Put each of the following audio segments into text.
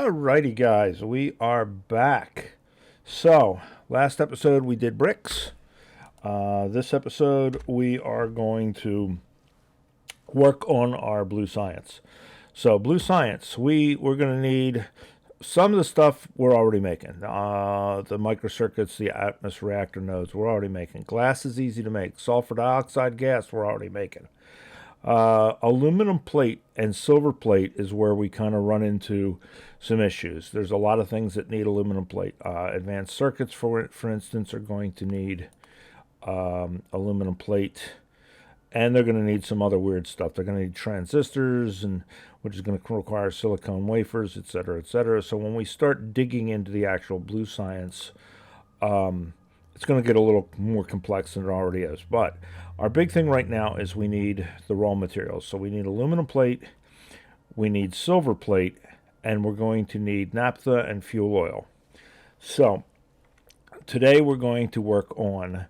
Alrighty, guys, we are back. So, last episode we did bricks. This episode we are going to work on our blue science. So, blue science, we're going to need some of the stuff we're already making. The microcircuits, the Atmos reactor nodes, we're already making. Glass is easy to make. Sulfur dioxide gas, we're already making. Aluminum plate and silver plate is where we kind of run into some issues. There's a lot of things that need aluminum plate. Advanced circuits, for instance, are going to need aluminum plate, and they're going to need some other weird stuff. They're going to need transistors, and which is going to require silicone wafers, etc., etc. So when we start digging into the actual blue science, it's going to get a little more complex than it already is. But our big thing right now is we need the raw materials. So we need aluminum plate, we need silver plate, and we're going to need naphtha and fuel oil. So today we're going to work on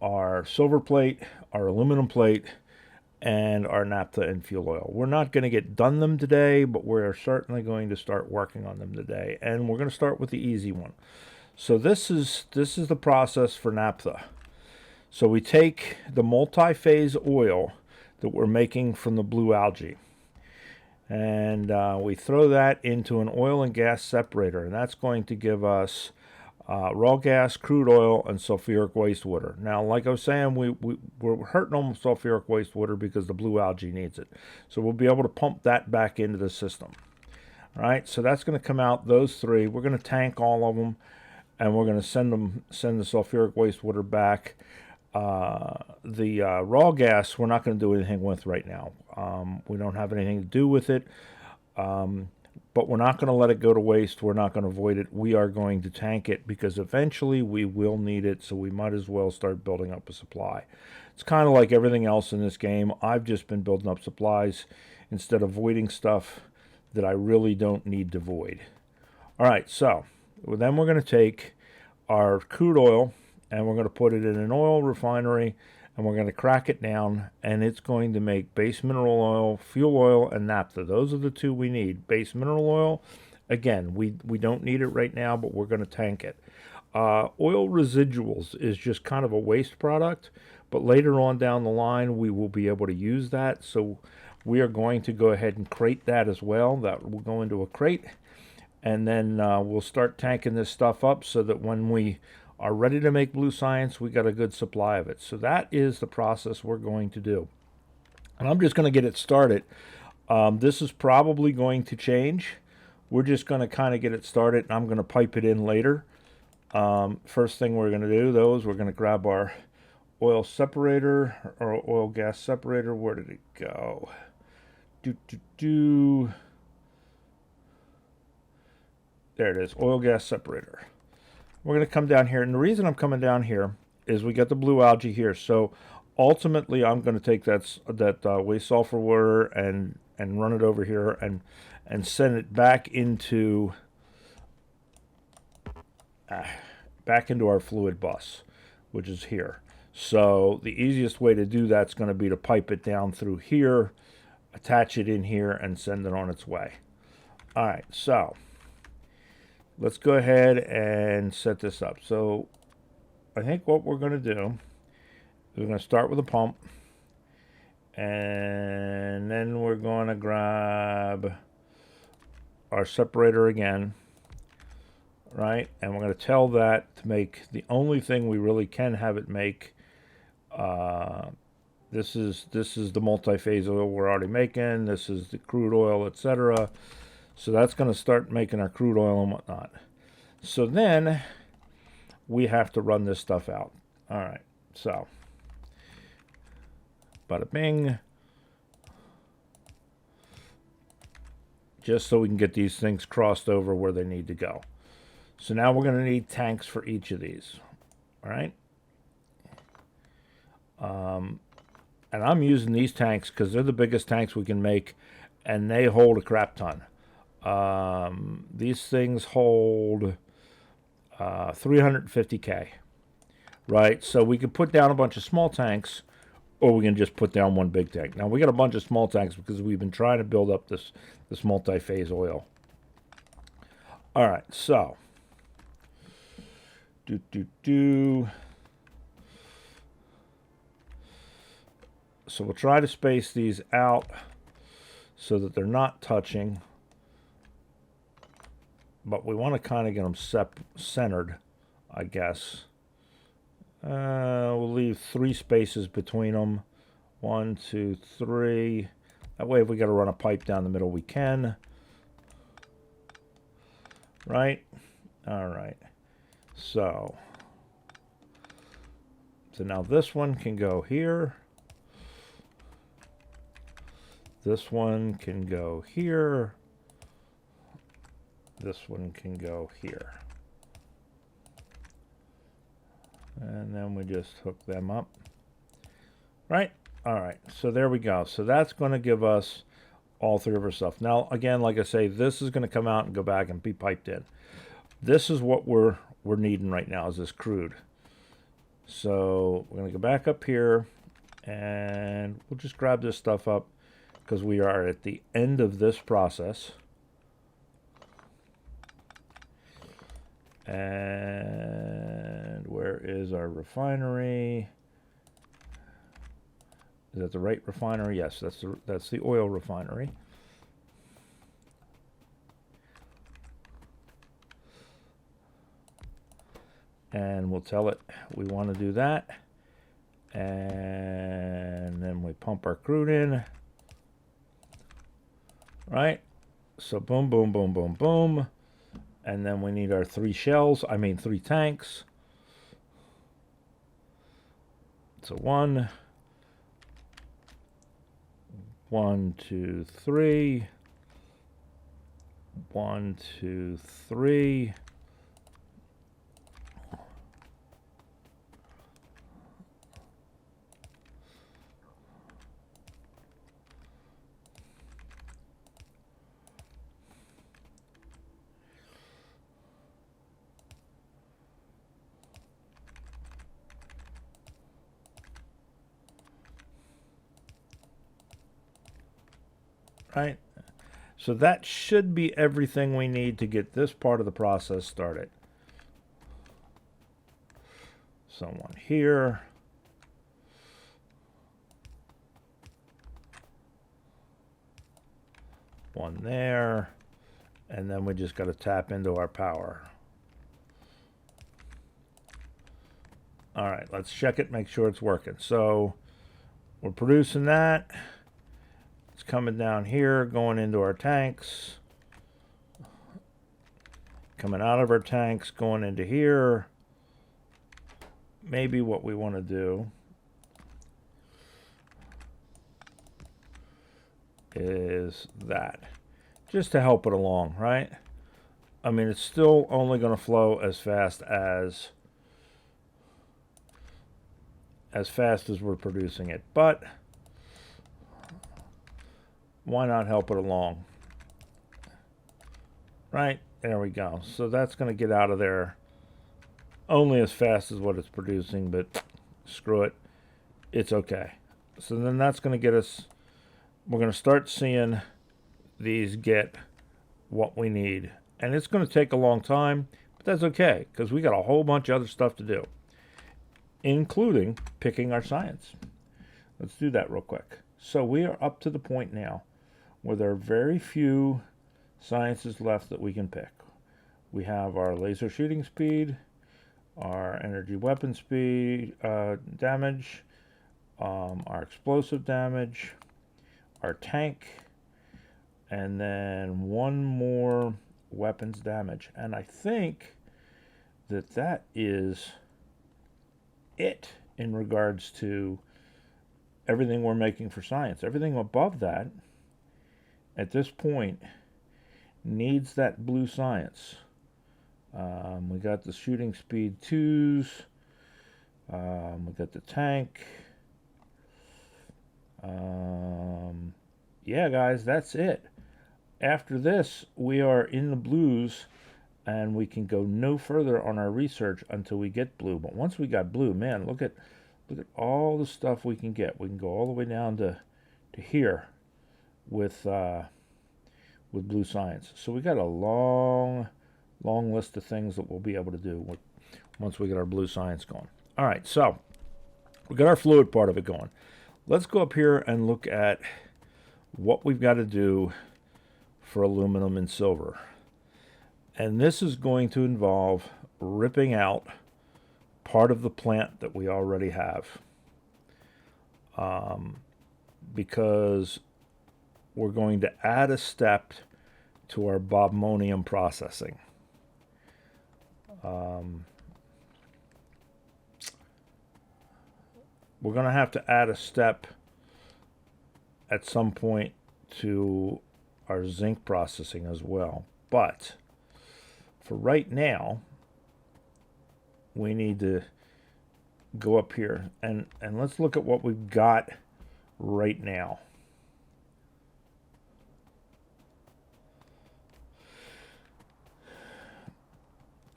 our silver plate, our aluminum plate, and our naphtha and fuel oil. We're not going to get done them today, but we're certainly going to start working on them today. And we're going to start with the easy one. So this is the process for naphtha. So we take the multi-phase oil that we're making from the blue algae, and we throw that into an oil and gas separator, and that's going to give us raw gas, crude oil, and sulfuric wastewater. Now, like I was saying, we're hurting on sulfuric wastewater because the blue algae needs it. So we'll be able to pump that back into the system. All right, so that's going to come out, those three. We're going to tank all of them, and we're going to send the sulfuric wastewater back. The raw gas we're not going to do anything with right now. We don't have anything to do with it, but we're not going to let it go to waste. We're not going to avoid it. We are going to tank it because eventually we will need it, so we might as well start building up a supply. It's kind of like everything else in this game. I've just been building up supplies instead of voiding stuff that I really don't need to void. Alright, so then we're going to take our crude oil and we're going to put it in an oil refinery, and we're going to crack it down, and it's going to make base mineral oil, fuel oil, and naphtha. Those are the two we need. Base mineral oil, again, we don't need it right now, but we're going to tank it. Oil residuals is just kind of a waste product, but later on down the line, we will be able to use that, so we are going to go ahead and crate that as well. That will go into a crate, and then we'll start tanking this stuff up so that when we are ready to make blue science, we got a good supply of it. So that is the process we're going to do. And I'm just going to get it started. This is probably going to change. We're just going to kind of get it started, and I'm going to pipe it in later. First thing we're going to do, though, is we're going to grab our oil separator, or oil gas separator. Where did it go? There it is, oil gas separator. We're going to come down here, and the reason I'm coming down here is we got the blue algae here. So ultimately, I'm going to take that waste sulfur water and run it over here and send it back into our fluid bus, which is here. So the easiest way to do that is going to be to pipe it down through here, attach it in here, and send it on its way. All right, so let's go ahead and set this up. So I think what we're going to do is we're going to start with a pump, and then we're going to grab our separator again, right? And we're going to tell that to make the only thing we really can have it make. This is the multi-phase oil we're already making. This is the crude oil, etc. So that's going to start making our crude oil and whatnot. So then we have to run this stuff out. All right, so bada bing. Just so we can get these things crossed over where they need to go. So now we're going to need tanks for each of these. All right. And I'm using these tanks because they're the biggest tanks we can make, and they hold a crap ton. These things hold 350K, right? So we can put down a bunch of small tanks, or we can just put down one big tank. Now, we got a bunch of small tanks because we've been trying to build up this multi-phase oil. All right, so so we'll try to space these out so that they're not touching, but we want to kind of get them centered, I guess. We'll leave 3 spaces between them. 1, 2, 3. That way, if we got to run a pipe down the middle, we can. Right? All right. So now this one can go here. This one can go here. This one can go here. And then we just hook them up. Right? All right. So there we go. So that's going to give us all 3 of our stuff. Now, again, like I say, this is going to come out and go back and be piped in. This is what we're needing right now, is this crude. So we're going to go back up here, and we'll just grab this stuff up because we are at the end of this process. And where is our refinery? Is that the right refinery? Yes, that's the oil refinery. And we'll tell it we want to do that. And then we pump our crude in. Right? So boom, boom, boom, boom, boom. And then we need our 3 tanks. So 1, 1, 2, 3. 1, 2, 3. Right? So that should be everything we need to get this part of the process started. So 1 here. 1 there. And then we just got to tap into our power. All right, let's check it, make sure it's working. So we're producing that. It's coming down here, going into our tanks. Coming out of our tanks, going into here. Maybe what we want to do is that. Just to help it along, right? I mean, it's still only going to flow as fast as we're producing it, but why not help it along? Right? There we go. So that's going to get out of there only as fast as what it's producing, but screw it. It's okay. So then that's going to get us, we're going to start seeing these get what we need. And it's going to take a long time, but that's okay, because we got a whole bunch of other stuff to do, including picking our science. Let's do that real quick. So we are up to the point now where there are very few sciences left that we can pick. We have our laser shooting speed, our energy weapon speed damage, our explosive damage, our tank, and then 1 more weapons damage. And I think that is it in regards to everything we're making for science. Everything above that, at this point, needs that blue science. We got the shooting speed 2s. We got the tank. Yeah, guys, that's it. After this, we are in the blues, and we can go no further on our research until we get blue. But once we got blue, man, look at all the stuff we can get. We can go all the way down to here with blue science. So we got a long long list of things that we'll be able to do once we get our blue science going. All right, so we got our fluid part of it going. Let's go up here and look at what we've got to do for aluminum and silver. And this is going to involve ripping out part of the plant that we already have. Because we're going to add a step to our bobmonium processing. We're going to have to add a step at some point to our zinc processing as well. But for right now, we need to go up here and let's look at what we've got right now.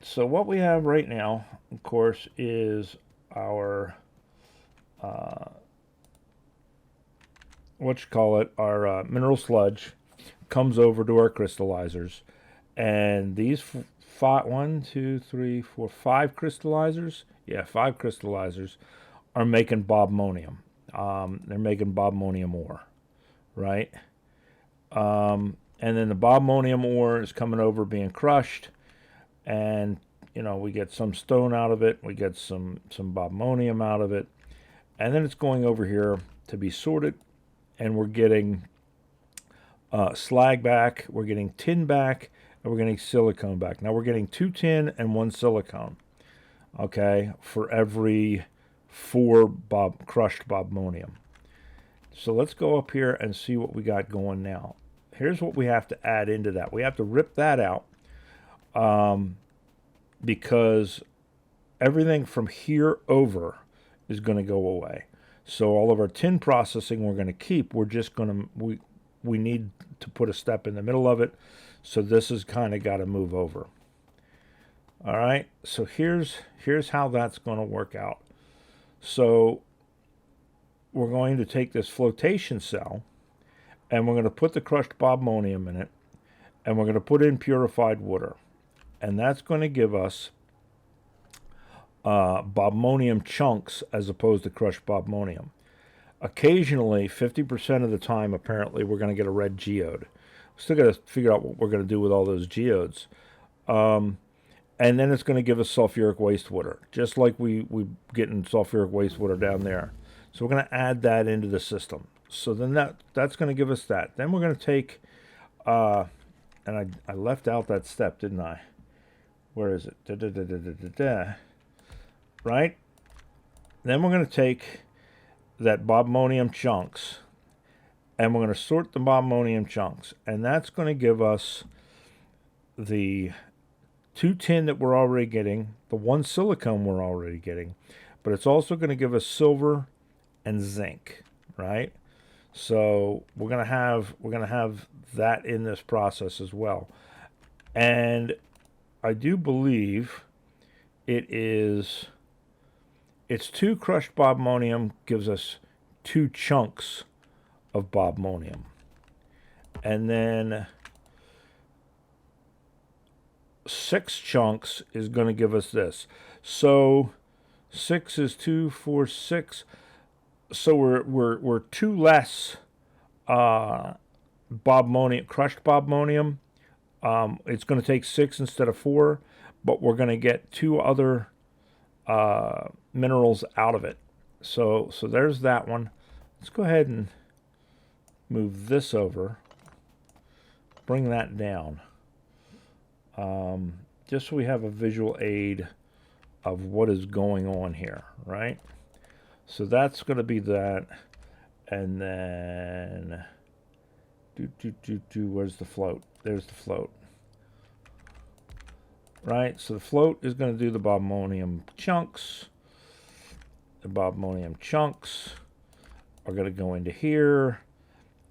So what we have right now, of course, is our our mineral sludge comes over to our crystallizers, and these five crystallizers, five crystallizers are making bobmonium. They're making bobmonium ore, right? And then the bobmonium ore is coming over, being crushed, and we get some stone out of it, we get some bobmonium out of it, and then it's going over here to be sorted, and we're getting slag back, we're getting tin back, and we're getting silicone back. Now we're getting 2 tin and 1 silicone, okay, for every 4 crushed bobmonium. So let's go up here and see what we got going now. Here's what we have to add into that. We have to rip that out because everything from here over is going to go away. So all of our tin processing we're going to keep. We're just going to, we need to put a step in the middle of it. So this has kind of got to move over. All right, so here's how that's going to work out. So we're going to take this flotation cell and we're going to put the crushed bobmonium in it, and we're going to put in purified water. And that's going to give us bobmonium chunks as opposed to crushed bobmonium. Occasionally, 50% of the time, apparently, we're going to get a red geode. We still got to figure out what we're going to do with all those geodes. And then it's going to give us sulfuric wastewater, just like we getting sulfuric wastewater down there. So we're going to add that into the system. So then that's going to give us that. Then we're going to take, and I left out that step, didn't I? Where is it? Right? Then we're going to take that bobmonium chunks, and we're going to sort the bobmonium chunks, and that's going to give us the 2 tin that we're already getting, the 1 silicone we're already getting, but it's also going to give us silver and zinc, right? So we're going to have that in this process as well. And I do believe it's 2 crushed bobmonium gives us 2 chunks of bobmonium. And then 6 chunks is going to give us this. So 6 is 2, 4, 6. So we're 2 less bobmonium, crushed bobmonium. It's going to take 6 instead of 4, but we're going to get 2 other minerals out of it. So there's that one. Let's go ahead and move this over. Bring that down. Just so we have a visual aid of what is going on here, right? So that's going to be that. And then where's the float? There's the float. Right, so the float is going to do the bobmonium chunks. The bobmonium chunks are going to go into here,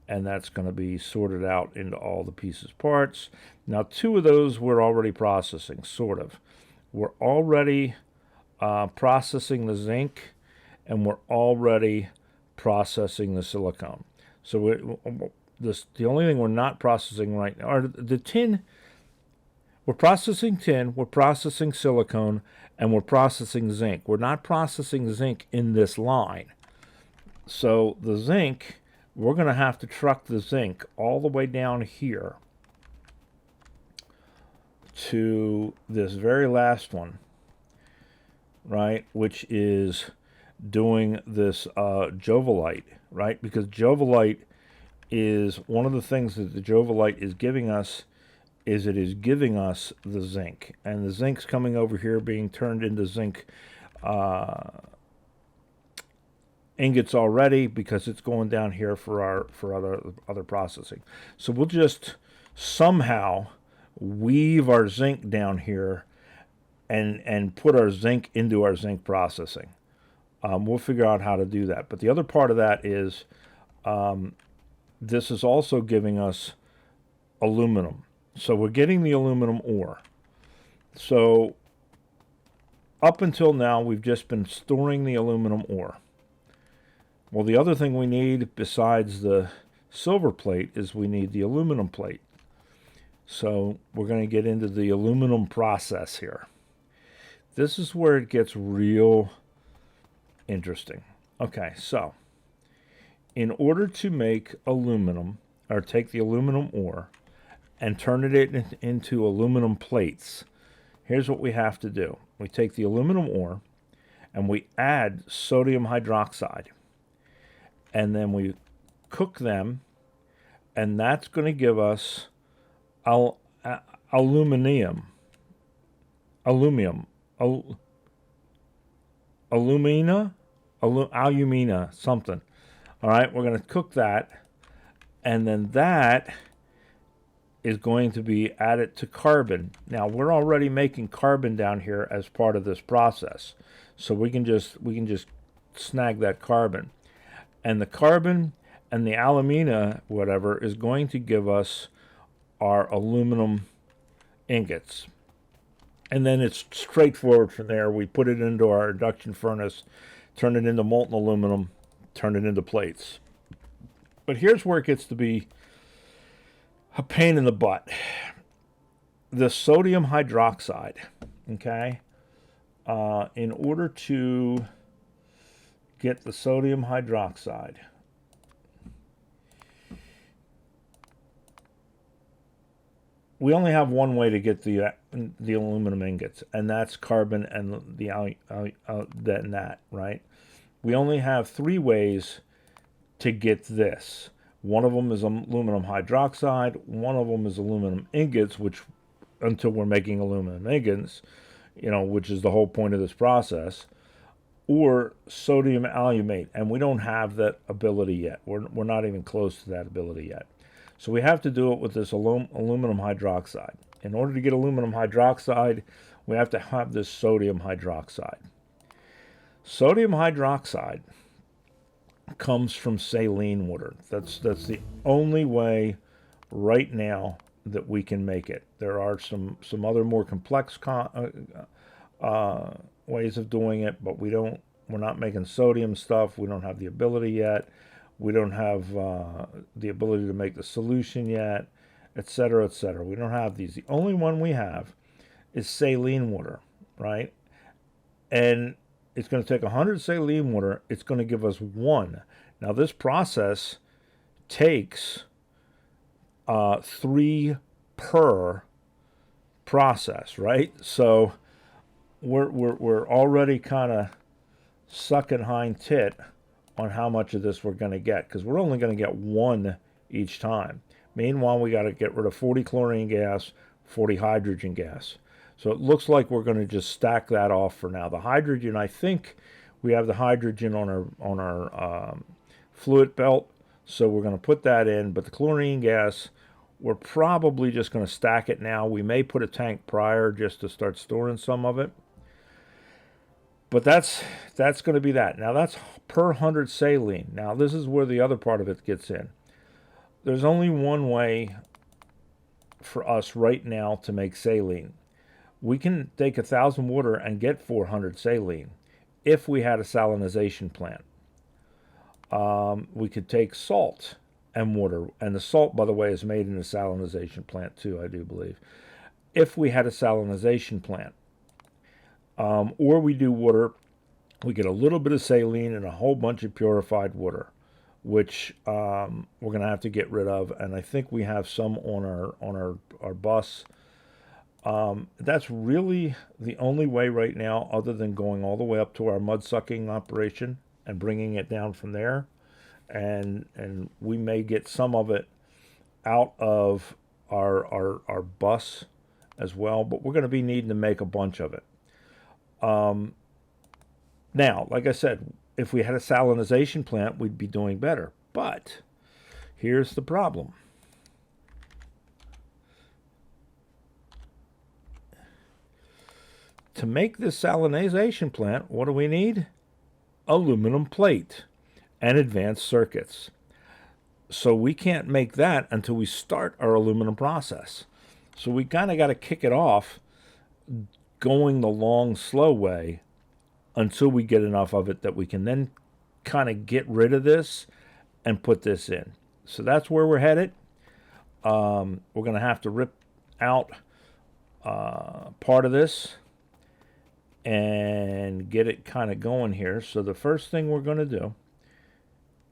and that's going to be sorted out into all the pieces parts. Now 2 of those we're already processing, sort of. We're already processing the zinc, and we're already processing the silicone. So the only thing we're not processing right now, or the tin, We're processing tin, we're processing silicone, and we're processing zinc. We're not processing zinc in this line. So the zinc, we're going to have to truck the zinc all the way down here to this very last one, right, which is doing this jovolite, right? Because jovolite is one of the things that the jovolite is giving us, is it is giving us the zinc. And the zinc's coming over here being turned into zinc ingots already, because it's going down here for other processing. So we'll just somehow weave our zinc down here and put our zinc into our zinc processing. We'll figure out how to do that. But the other part of that is this is also giving us aluminum. So we're getting the aluminum ore. So up until now, we've just been storing the aluminum ore. Well, the other thing we need besides the silver plate is we need the aluminum plate. So we're going to get into the aluminum process here. This is where it gets real interesting. Okay, so in order to make aluminum, or take the aluminum ore and turn it into aluminum plates, here's what we have to do. We take the aluminum ore and we add sodium hydroxide. And then we cook them, and that's going to give us alumina, something. All right, we're going to cook that, and then that is going to be added to carbon. Now, we're already making carbon down here as part of this process, so we can just snag that carbon. And the carbon and the alumina, whatever, is going to give us our aluminum ingots. And then it's straightforward from there. We put it into our induction furnace, turn it into molten aluminum, turn it into plates. But here's where it gets to be a pain in the butt. The sodium hydroxide, okay? In order to get the sodium hydroxide, we only have one way to get the aluminum ingots, and that's carbon and that, right? We only have three ways to get this. One of them is aluminum hydroxide. One of them is aluminum ingots, which, until we're making aluminum ingots, which is the whole point of this process, or sodium alumate, and we don't have that ability yet. We're not even close to that ability yet. So we have to do it with this aluminum hydroxide. In order to get aluminum hydroxide, we have to have this sodium hydroxide. Sodium hydroxide comes from saline water. That's the only way right now that we can make it. There are some other more complex ways of doing it, but we're not making sodium stuff. We don't have the ability yet. We don't have the ability to make the solution yet, etc., etc. We don't have these. The only one we have is saline water, right? And it's going to take 100 saline water. It's going to give us 1. Now, this process takes 3 per process, right? So we're already kind of sucking hind tit on how much of this we're going to get, because we're only going to get 1 each time. Meanwhile, we got to get rid of 40 chlorine gas, 40 hydrogen gas. So it looks like we're going to just stack that off for now. The hydrogen, I think we have the hydrogen on our fluid belt, so we're going to put that in. But the chlorine gas, we're probably just going to stack it now. We may put a tank prior just to start storing some of it. But that's going to be that. Now, that's per 100 saline. Now, this is where the other part of it gets in. There's only one way for us right now to make saline. We can take 1,000 water and get 400 saline if we had a salinization plant. We could take salt and water, and the salt, by the way, is made in a salinization plant too, I do believe. if we had a salinization plant. Or we do water, we get a little bit of saline and a whole bunch of purified water, which we're going to have to get rid of. And I think we have some on our bus. That's really the only way right now, other than going all the way up to our mud sucking operation and bringing it down from there. And we may get some of it out of our bus as well, but we're going to be needing to make a bunch of it. Now, like I said, if we had a salinization plant, we'd be doing better. But here's the problem. To make this salinization plant, what do we need? Aluminum plate and advanced circuits. So we can't make that until we start our aluminum process. So we kind of got to kick it off going the long, slow way until we get enough of it that we can then kind of get rid of this and put this in. So that's where we're headed. We're going to have to rip out part of this and get it kind of going here. So the first thing we're going to do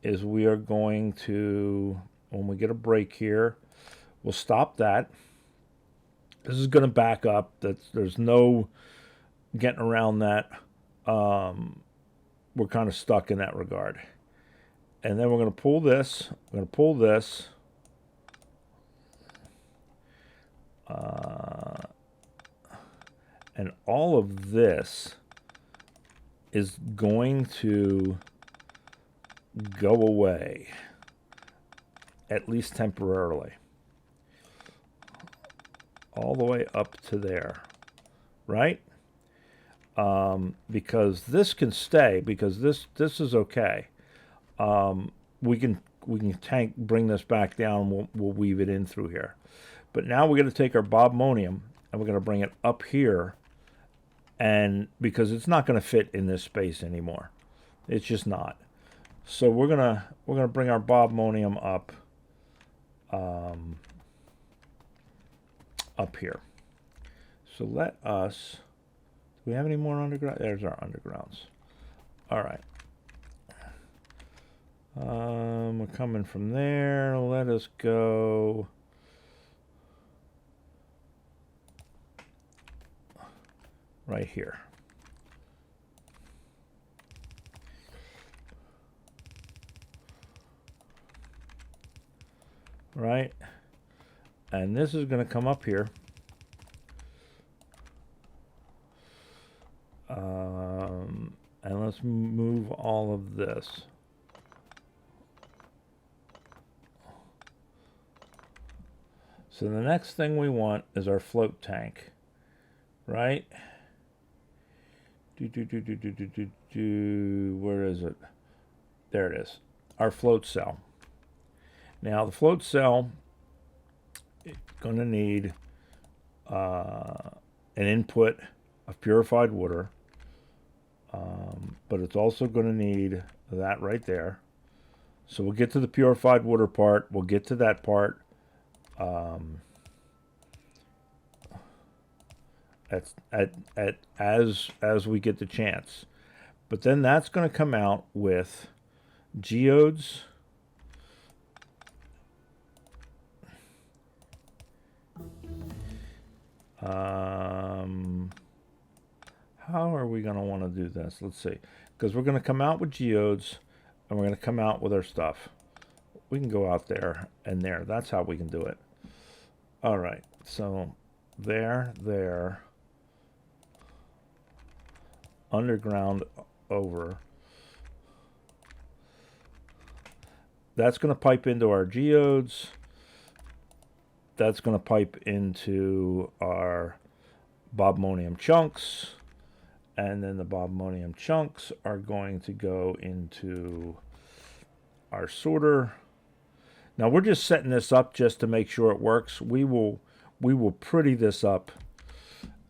is we are going to, when we get a break here, we'll stop that. This is going to back up. There's no getting around that. We're kind of stuck in that regard. And then we're going to pull this. We're going to pull this. And all of this is going to go away, at least temporarily. All the way up to there, right? Because this can stay, because this is okay. We can bring this back down. We'll weave it in through here. But now we're going to take our bobmonium and we're going to bring it up here, and because it's not going to fit in this space anymore, it's just not. So we're gonna bring our bobmonium up. Up here. So let us, do we have any more underground? There's our undergrounds. All right. We're coming from there. Let us go right here. Right. And this is going to come up here. And let's move all of this. So the next thing we want is our float tank, right? Where is it? There it is. Our float cell. Now the float cell is going to need an input of purified water, but it's also going to need that right there. So we'll get to the purified water part. We'll get to that part. As we get the chance. But then that's going to come out with geodes. How are we going to want to do this? Let's see. Because we're going to come out with geodes and we're going to come out with our stuff. We can go out there and there. That's how we can do it. All right. So there. Underground over. That's going to pipe into our geodes. That's going to pipe into our bobmonium chunks. And then the bobmonium chunks are going to go into our sorter. Now we're just setting this up just to make sure it works. We will pretty this up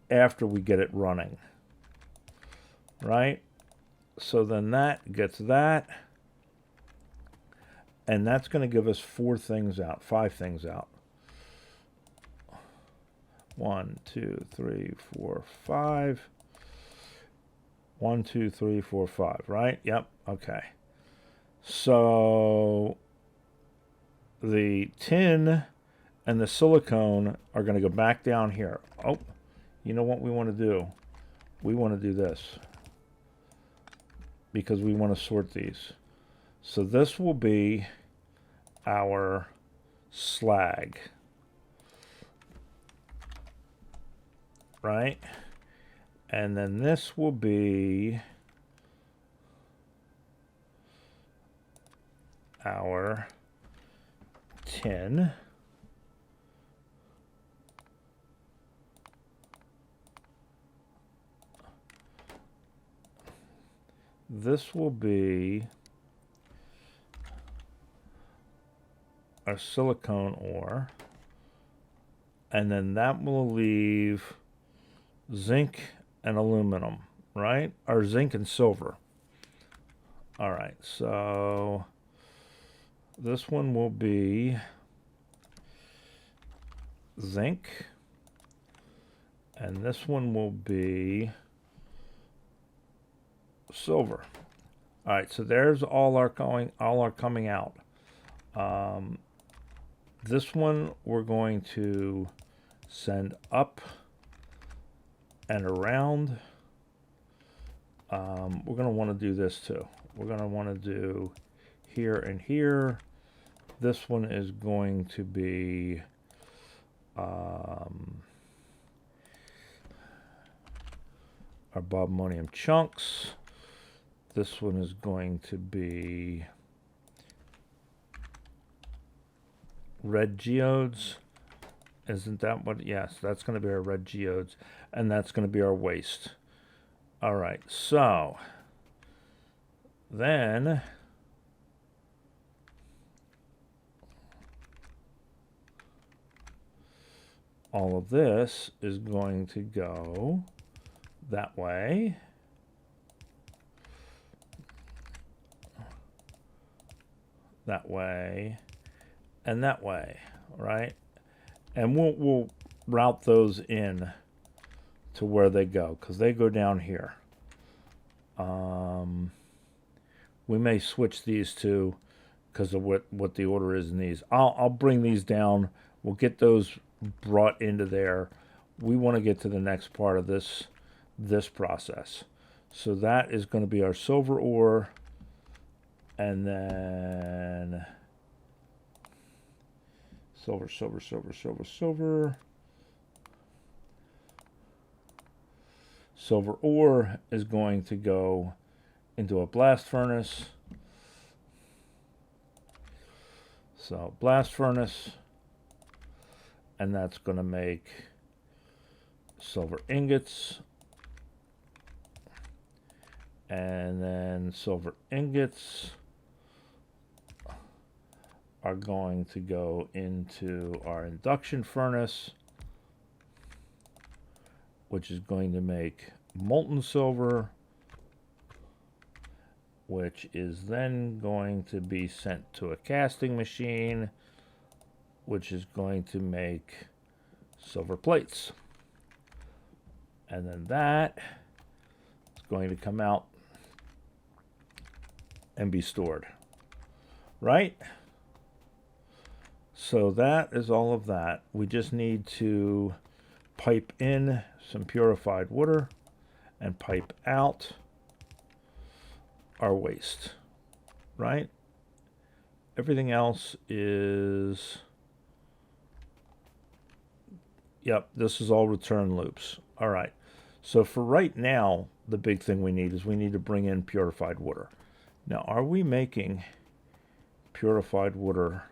after we get it running. Right? So then that gets that. And that's going to give us 5 things out. 1, 1, 2, 3, 4, 5. 1, 2, 3, 4, 5, right? Yep, okay. So the tin and the silicone are going to go back down here. Oh, you know what we want to do? We want to do this because we want to sort these. So this will be our slag, right? And then this will be our tin. This will be our silicone ore. And then that will leave zinc and aluminum, right? Or zinc and silver. All right, so this one will be zinc, and this one will be silver. All right, so there's all our coming out. This one we're going to send up and around. We're going to want to do this too. We're going to want to do here and here. This one is going to be our bobmonium chunks. This one is going to be red geodes. Isn't that what? Yes, that's going to be our red geodes, and that's going to be our waste. All right, so then all of this is going to go that way. That way, and that way, right? And we'll route those in to where they go, because they go down here. We may switch these two because of what the order is in these. I'll bring these down. We'll get those brought into there. We want to get to the next part of this process. So that is going to be our silver ore, and then silver. Silver ore is going to go into a blast furnace. So blast furnace, and that's going to make silver ingots. And then silver ingots are going to go into our induction furnace, which is going to make molten silver, which is then going to be sent to a casting machine, which is going to make silver plates. And then that is going to come out and be stored, right? So that is all of that. We just need to pipe in some purified water and pipe out our waste, right? Everything else is, yep, this is all return loops. All right. So for right now, the big thing we need is we need to bring in purified water. Now, are we making purified water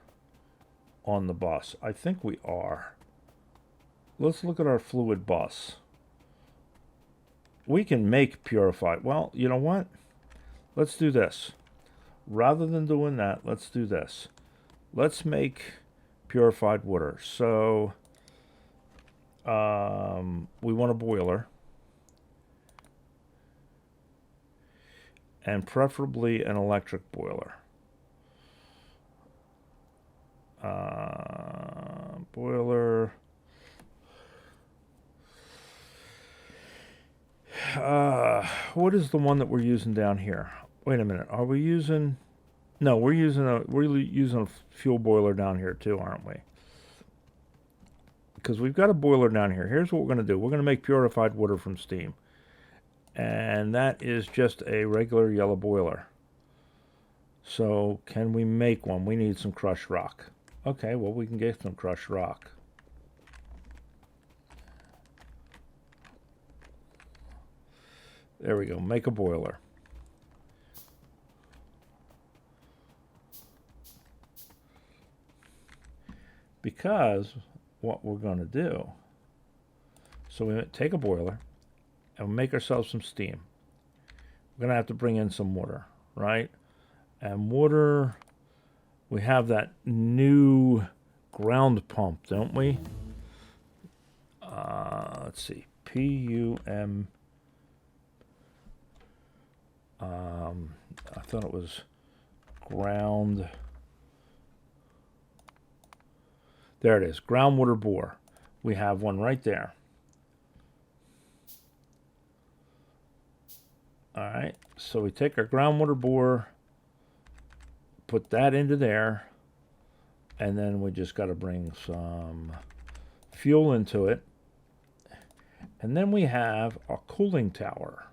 on the bus? I think we are. Let's look at our fluid bus. We can make purified. Well, you know what? Let's do this. Rather than doing that, let's do this. Let's make purified water. So we want a boiler. And preferably an electric boiler. Boiler. what is the one that we're using down here? Wait a minute. Are we using... No, we're using a fuel boiler down here too, aren't we? Because we've got a boiler down here. Here's what we're going to do. We're going to make purified water from steam. And that is just a regular yellow boiler. So can we make one? We need some crushed rock. Okay, well, we can get some crushed rock. There we go. Make a boiler. Because what we're going to do, so we take a boiler and we'll make ourselves some steam. We're going to have to bring in some water, right? And water, we have that new ground pump, don't we? Let's see, PUM. I thought it was ground. There it is, Groundwater Bore. We have one right there. All right, so we take our Groundwater Bore, put that into there, and then we just got to bring some fuel into it. And then we have a cooling tower.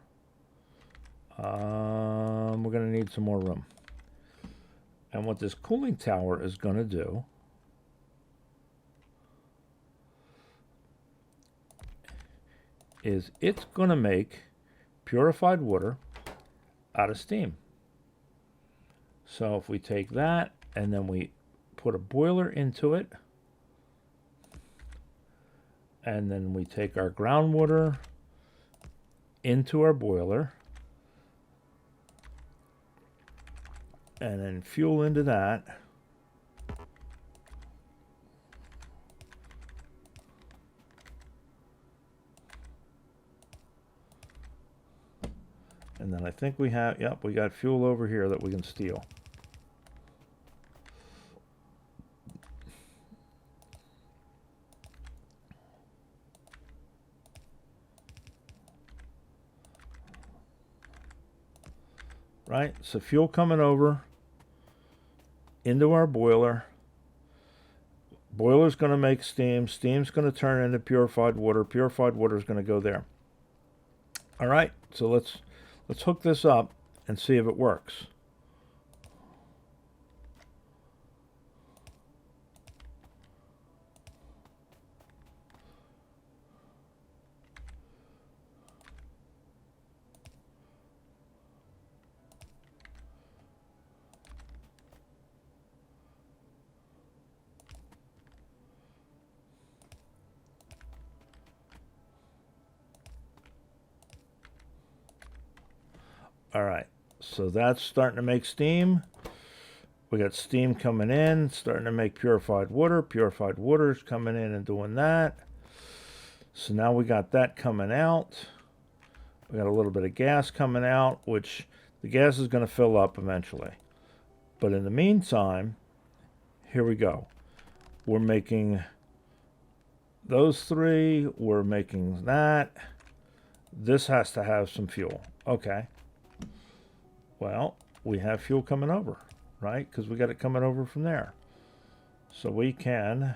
We're going to need some more room. And what this cooling tower is going to do is it's going to make purified water out of steam. So if we take that and then we put a boiler into it, and then we take our groundwater into our boiler, and then fuel into that, and then I think we have, yep, we got fuel over here that we can steal. Right, so fuel coming over into our boiler. Boiler's going to make steam. Steam's going to turn into purified water. Purified water is going to go there. All right, so let's hook this up and see if it works. All right, so that's starting to make steam. We got steam coming in, starting to make purified water. Purified water is coming in and doing that. So now we got that coming out. We got a little bit of gas coming out, which the gas is going to fill up eventually. But in the meantime, here we go. We're making those three. We're making that. This has to have some fuel. Okay. Well, we have fuel coming over, right? Because we got it coming over from there. So we can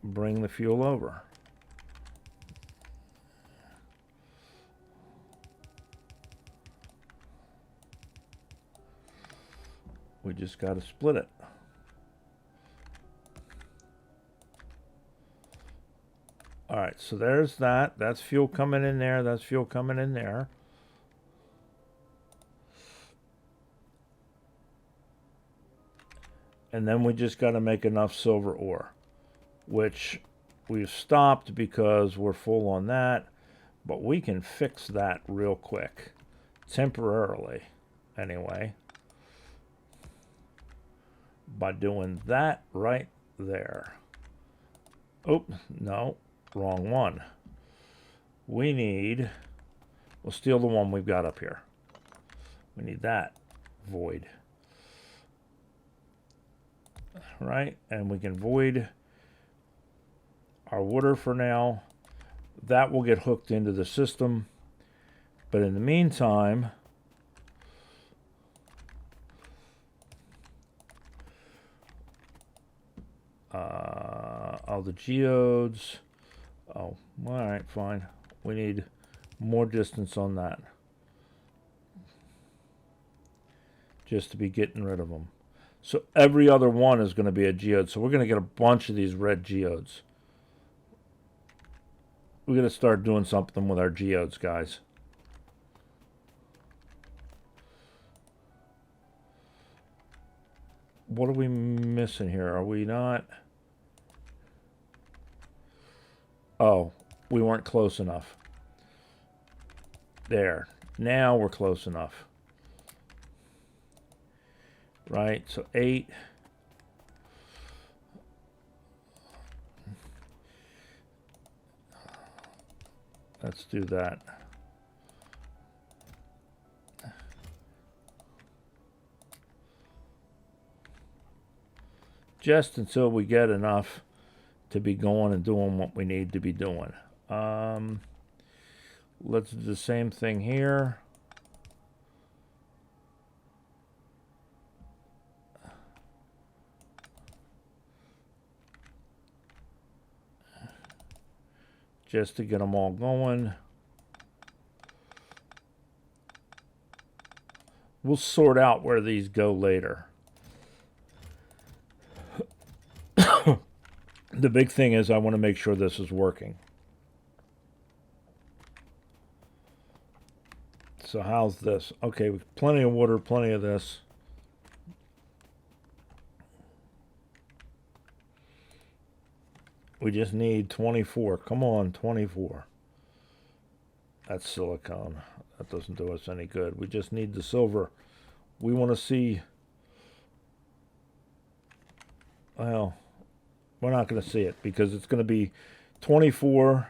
bring the fuel over. We just got to split it. All right, so there's that. That's fuel coming in there. That's fuel coming in there. And then we just got to make enough silver ore, which we've stopped because we're full on that. But we can fix that real quick, temporarily, anyway, by doing that right there. Oops, no. Wrong one. We need, we'll steal the one we've got up here. We need that void. Right? And we can void our water for now. That will get hooked into the system. But in the meantime, the geodes. Oh, all right, fine. We need more distance on that, just to be getting rid of them. So every other one is going to be a geode. So we're going to get a bunch of these red geodes. We're going to start doing something with our geodes, guys. What are we missing here? Are we not? Oh, we weren't close enough. There. Now we're close enough. Right, so 8. Let's do that. Just until we get enough to be going and doing what we need to be doing. Let's do the same thing here. Just to get them all going. We'll sort out where these go later. The big thing is I want to make sure this is working. So how's this? Okay, plenty of water, plenty of this. We just need 24. Come on, 24. That's silicone. That doesn't do us any good. We just need the silver. We want to see... Well, we're not going to see it because it's going to be 24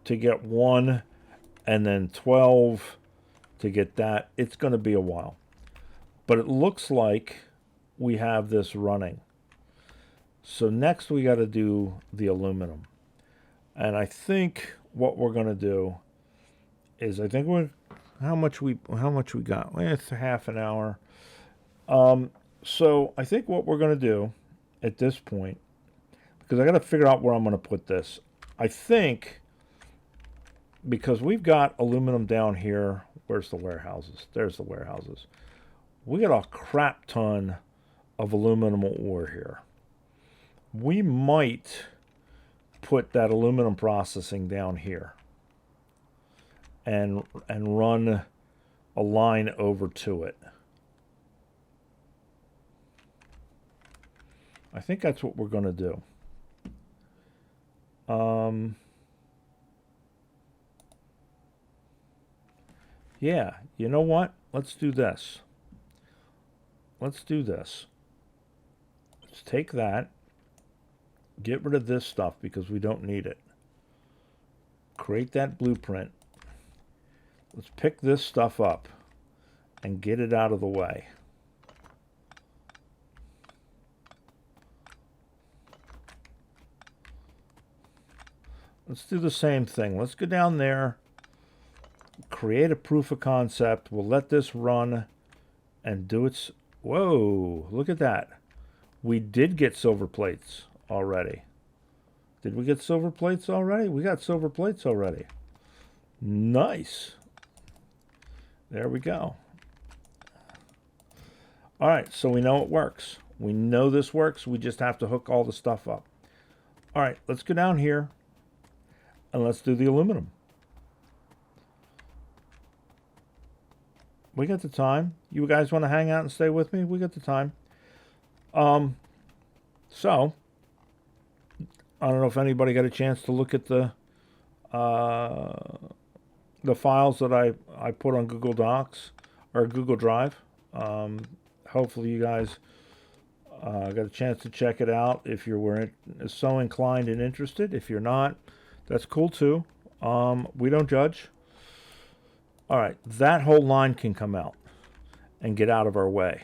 to get 1 and then 12 to get that. It's going to be a while. But it looks like we have this running. So next we got to do the aluminum. And I think what we're going to do is how much we got? It's half an hour. So I think what we're going to do at this point, because I got to figure out where I'm going to put this. I think because we've got aluminum down here. Where's the warehouses? There's the warehouses. We got a crap ton of aluminum ore here. We might put that aluminum processing down here and run a line over to it. I think that's what we're going to do. Yeah, you know what? Let's do this. Let's do this. Let's take that. Get rid of this stuff because we don't need it. Create that blueprint. Let's pick this stuff up and get it out of the way. Let's do the same thing. Let's go down there, create a proof of concept. We'll let this run and do its... Whoa, look at that. We did get silver plates already. Did we get silver plates already? We got silver plates already. Nice. There we go. All right, so we know it works. We know this works. We just have to hook all the stuff up. All right, let's go down here and let's do the aluminum. We got the time. You guys want to hang out and stay with me? We got the time. So, I don't know if anybody got a chance to look at the files that I put on Google Docs or Google Drive. Hopefully you guys got a chance to check it out if you were so inclined and interested. If you're not, that's cool too. We don't judge. All right, that whole line can come out and get out of our way.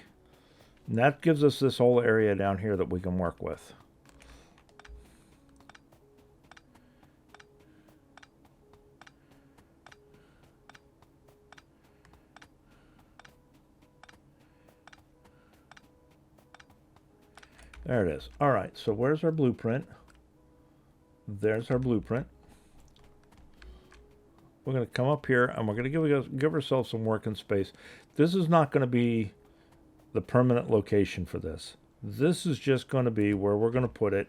And that gives us this whole area down here that we can work with. There it is. All right, so where's our blueprint? There's our blueprint. We're going to come up here, and we're going to give ourselves some working space. This is not going to be the permanent location for this. This is just going to be where we're going to put it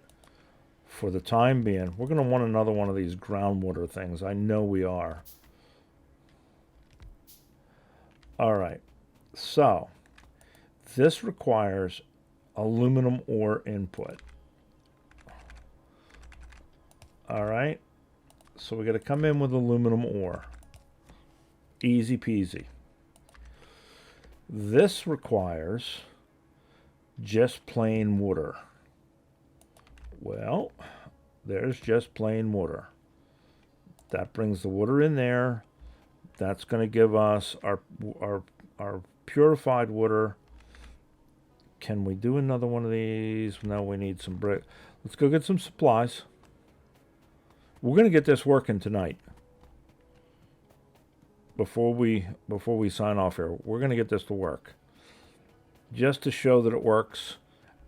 for the time being. We're going to want another one of these groundwater things. I know we are. All right. So, this requires aluminum ore input. All right. So we're going to come in with aluminum ore. Easy peasy. This requires just plain water. Well, there's just plain water. That brings the water in there. That's going to give us our purified water. Can we do another one of these? No, we need some brick. Let's go get some supplies. We're going to get this working tonight. Before we sign off here, we're going to get this to work. Just to show that it works,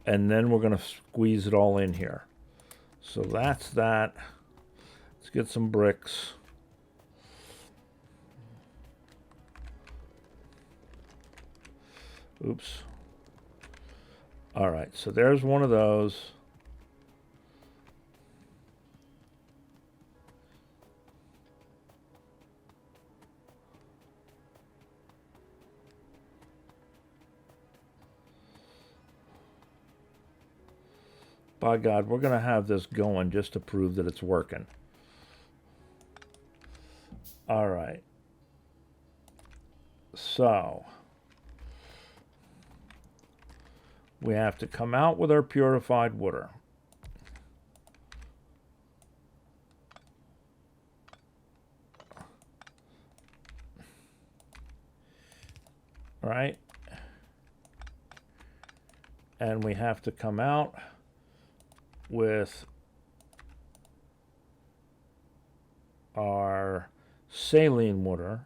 and then we're going to squeeze it all in here. So that's that. Let's get some bricks. Oops. All right, so there's one of those. By God, we're going to have this going just to prove that it's working. All right. So, we have to come out with our purified water. All right. And we have to come out with our saline water.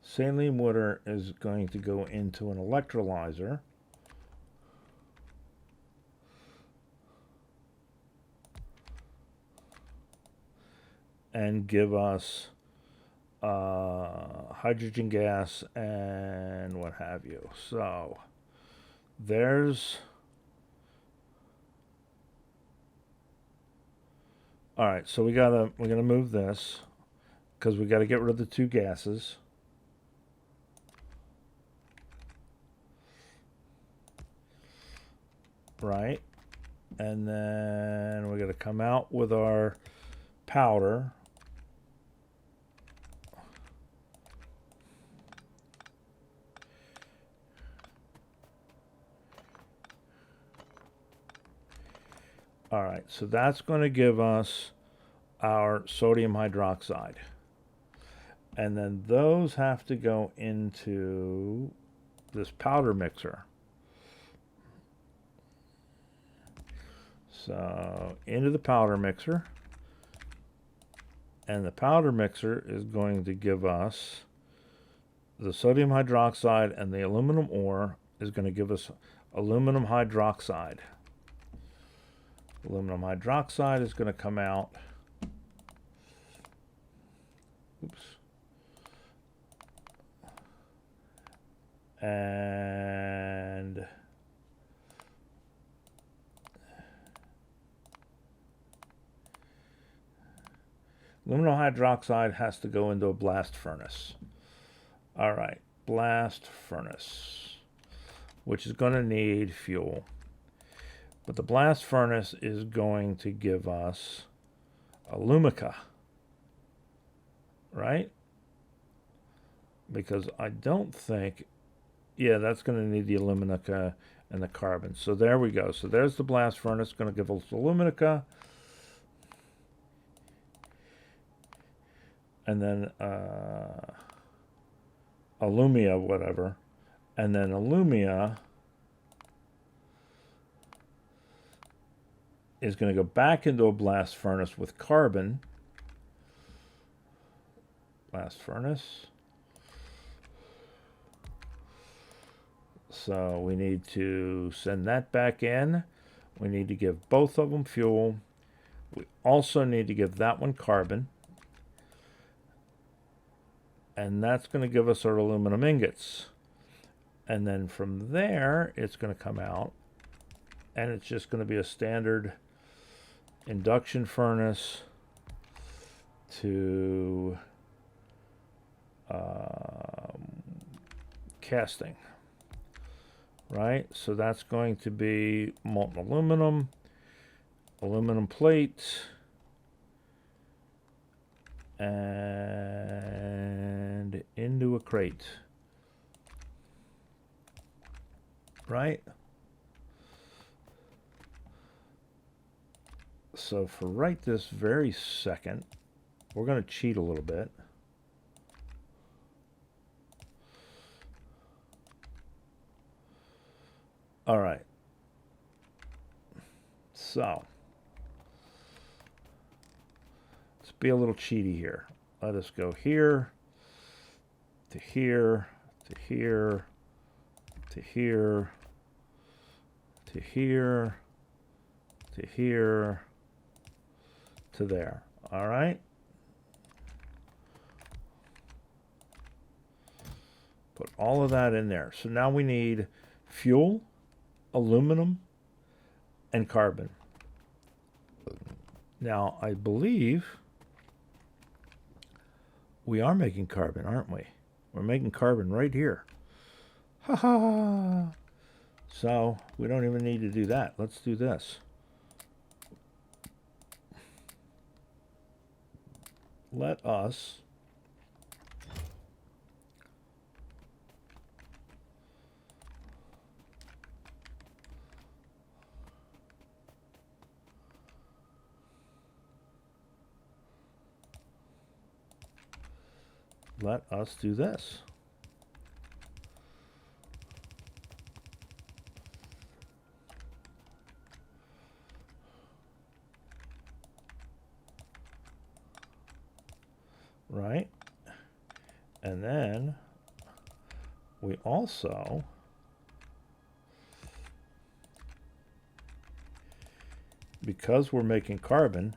Saline water is going to go into an electrolyzer. And give us hydrogen gas and what have you. So there's... All right, so we're gonna move this because we got to get rid of the two gases. Right, and then we're gonna come out with our powder. All right, so that's going to give us our sodium hydroxide. And then those have to go into this powder mixer. So into the powder mixer. And the powder mixer is going to give us the sodium hydroxide, and the aluminum ore is going to give us aluminum hydroxide. Aluminum hydroxide is going to come out. Oops. And aluminum hydroxide has to go into a blast furnace. All right, blast furnace, which is going to need fuel. But the blast furnace is going to give us alumica, right? Because I don't think, yeah, that's going to need the alumica and the carbon. So there we go. So there's the blast furnace, going to give us alumica. And then alumia, whatever. And then alumia is going to go back into a blast furnace with carbon, Blast furnace. So we need to send that back in. We need to give both of them fuel. We also need to give that one carbon. And that's going to give us our aluminum ingots. And then from there, it's going to come out. And it's just going to be a standard induction furnace to casting. Right? So that's going to be molten aluminum, aluminum plate, and into a crate. Right? So for right this very second, we're going to cheat a little bit. All right. So let's be a little cheaty here. Let us go here to here to here to here to here to here to there. All right. Put all of that in there. So now we need fuel, aluminum, and carbon. Now, I believe we are making carbon, aren't we? We're making carbon right here. Ha ha! So, we don't even need to do that. Let's do this. Let us do this. Right? And then we also because we're making carbon,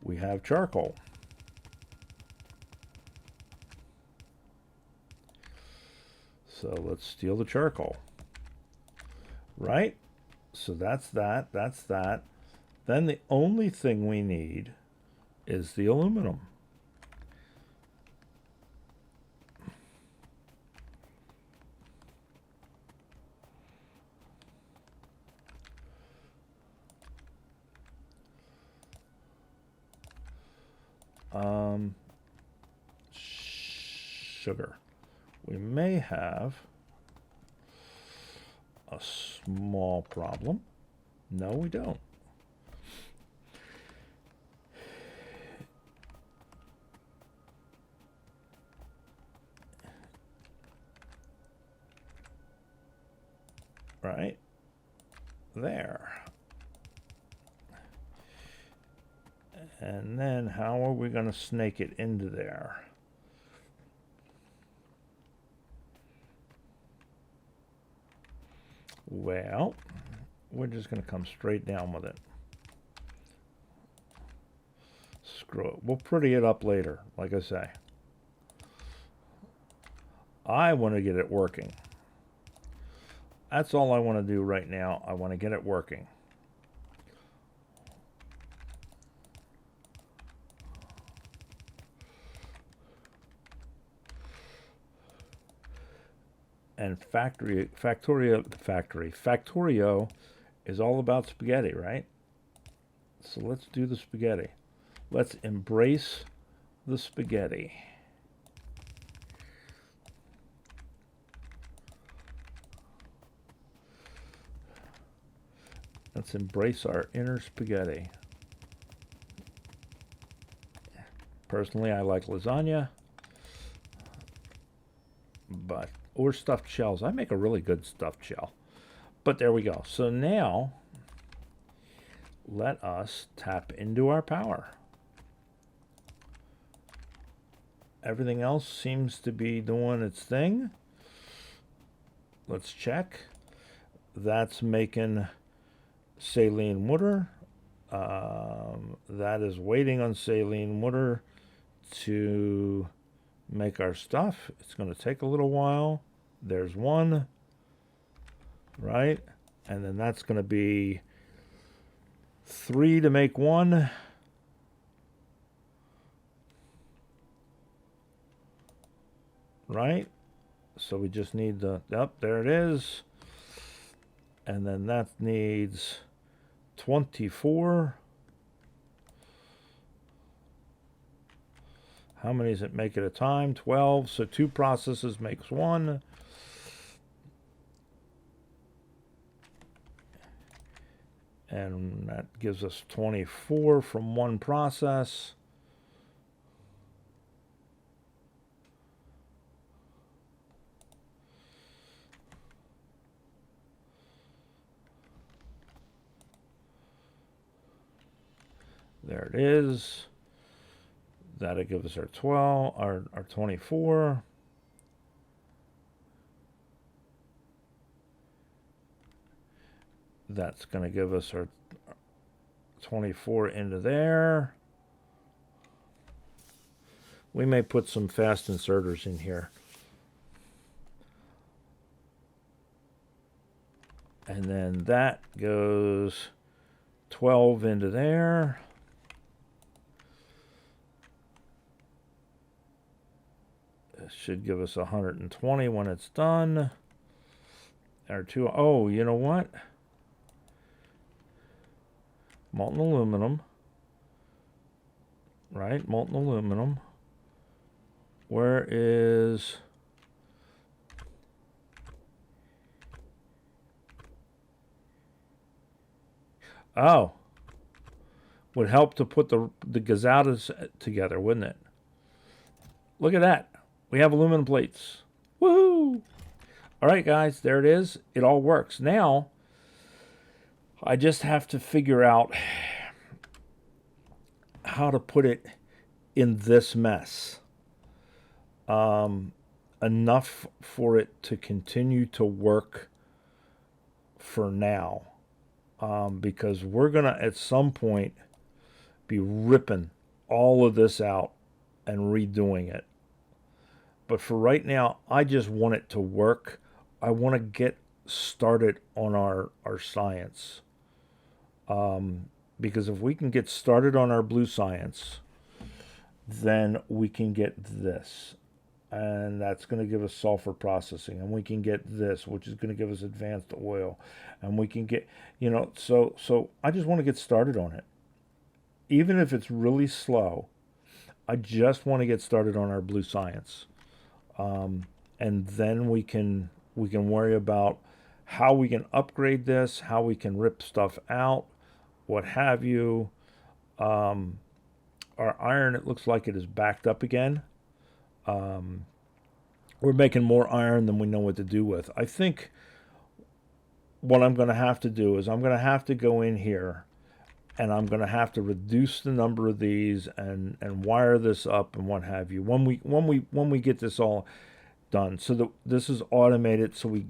we have charcoal. So let's steal the charcoal. Right? So that's that. That's that. Then the only thing we need is the aluminum. Sugar. We may have a small problem. No, we don't. Right there. And then how are we going to snake it into there? Well, we're just going to come straight down with it. Screw it. We'll pretty it up later, like I say. I want to get it working. That's all I want to do right now. I want to get it working. And Factorio is all about spaghetti, right? So let's do the spaghetti. Let's embrace the spaghetti. Let's embrace our inner spaghetti. Personally, I like lasagna, or stuffed shells. I make a really good stuffed shell. But there we go. So now, let us tap into our power. Everything else seems to be doing its thing. Let's check. That's making saline water. That is waiting on saline water to make our stuff. It's going to take a little while. There's one, right? And then that's going to be 3 to make one. Right? So we just need the, yep, there it is. And then that needs 24. How many does it make at a time? 12. So 2 processes makes 1. And that gives us 24 from 1 process. There it is. That'll give us our 12, our 24. That's going to give us our 24 into there. We may put some fast inserters in here. And then that goes 12 into there. It should give us 120 when it's done. Or 2. Oh, you know what? Molten aluminum. Right? Molten aluminum. Where is... Oh. Would help to put the gazatas together, wouldn't it? Look at that. We have aluminum plates. Woohoo! All right, guys, there it is. It all works. Now, I just have to figure out how to put it in this mess. Enough for it to continue to work for now. Because we're going to, at some point, be ripping all of this out and redoing it. But for right now, I just want it to work. I want to get started on our science. Because if we can get started on our blue science, then we can get this. And that's going to give us sulfur processing. And we can get this, which is going to give us advanced oil. And we can get, so I just want to get started on it. Even if it's really slow, I just want to get started on our blue science. And then we can worry about how we can upgrade this, how we can rip stuff out, what have you. Our iron, it looks like it is backed up again. We're making more iron than we know what to do with. I think what I'm going to have to do is I'm going to have to go in here and I'm going to have to reduce the number of these and wire this up and what have you when we get this all done, so that this is automated, so we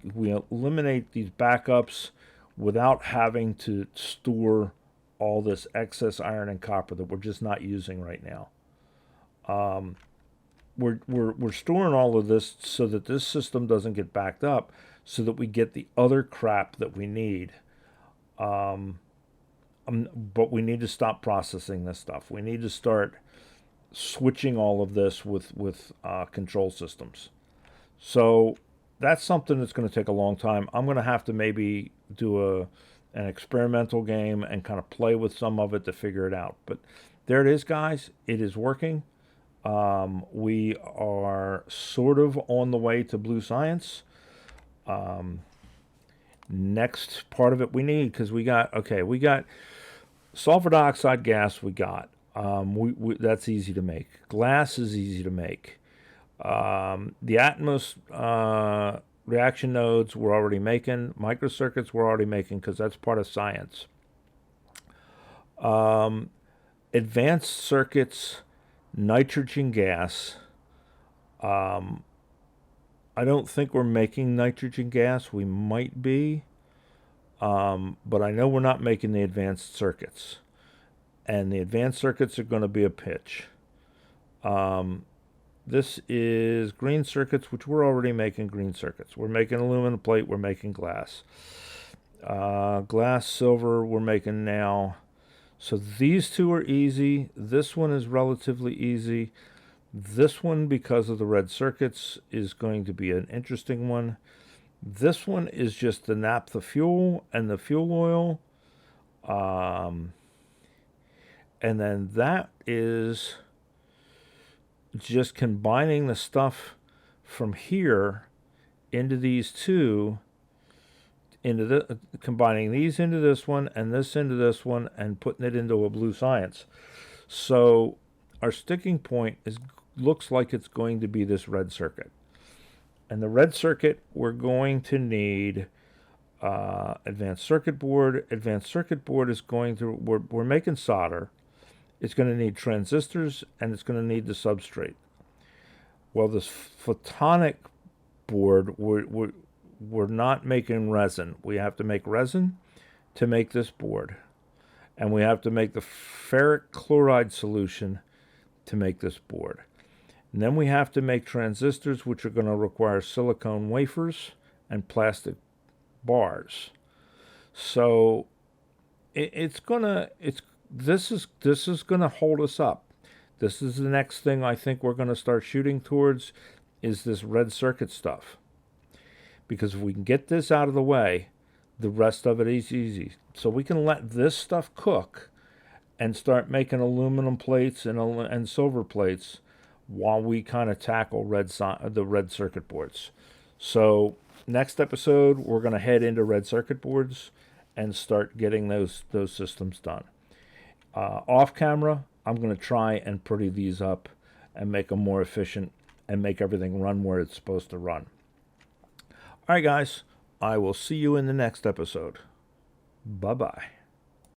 eliminate these backups without having to store all this excess iron and copper that we're just not using right now. We're storing all of this so that this system doesn't get backed up, so that we get the other crap that we need. But we need to stop processing this stuff. We need to start switching all of this with control systems. So that's something that's going to take a long time. I'm going to have to maybe do an experimental game and kind of play with some of it to figure it out. But there it is, guys. It is working. We are sort of on the way to blue science. Next part of it we need, because we got sulfur dioxide gas. We got that's easy to make. Glass is easy to make. The Atmos reaction nodes we're already making. Microcircuits we're already making, because that's part of science. Advanced circuits, nitrogen gas, I don't think we're making nitrogen gas. We might be, but I know we're not making the advanced circuits. And the advanced circuits are going to be a pitch. This is green circuits, which we're already making green circuits. We're making aluminum plate. We're making glass. Glass, silver, we're making now. So these two are easy. This one is relatively easy. This one, because of the red circuits, is going to be an interesting one. This one is just the naphtha fuel and the fuel oil. And then that is just combining the stuff from here into these two, combining these into this one and this into this one and putting it into a blue science. So our sticking point looks like it's going to be this red circuit. And the red circuit, we're going to need advanced circuit board. Advanced circuit board is going to, we're making solder. It's going to need transistors, and it's going to need the substrate. Well, this photonic board, we're not making resin. We have to make resin to make this board. And we have to make the ferric chloride solution to make this board. And then we have to make transistors, which are going to require silicone wafers and plastic bars. So this is going to hold us up. This is the next thing I think we're going to start shooting towards, is this red circuit stuff. Because if we can get this out of the way, the rest of it is easy. So we can let this stuff cook and start making aluminum plates and silver plates while we kind of tackle the red circuit boards. So next episode, we're going to head into red circuit boards and start getting those systems done. Off camera, I'm going to try and pretty these up and make them more efficient and make everything run where it's supposed to run. All right, guys, I will see you in the next episode. Bye-bye.